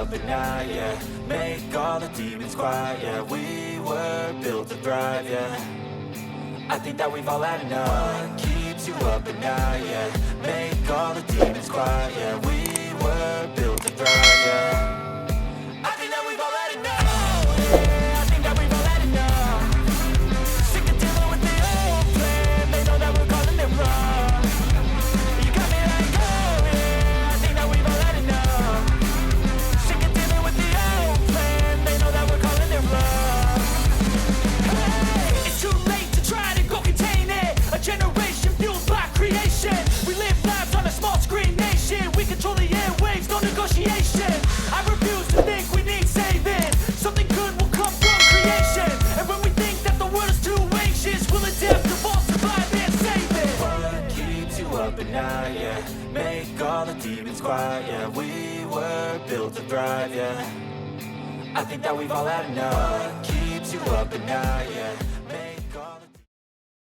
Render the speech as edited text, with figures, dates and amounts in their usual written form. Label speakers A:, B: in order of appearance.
A: But now, yeah, make all the demons quiet, yeah. We were built to thrive, yeah. I think that we've all had enough. What keeps you up at night, yeah. Make all the demons quiet, yeah. We were built to thrive, yeah. I think that we've all had enough. Oh, yeah, I think that we've all had enough. Sick of dealing with the old plan. They know that we're calling it wrong. You got me like, oh, yeah, I think that we've all had enough. Make all the demons quiet, yeah. We were built to thrive, yeah. I think that we've all had enough. What keeps you up at night, yeah.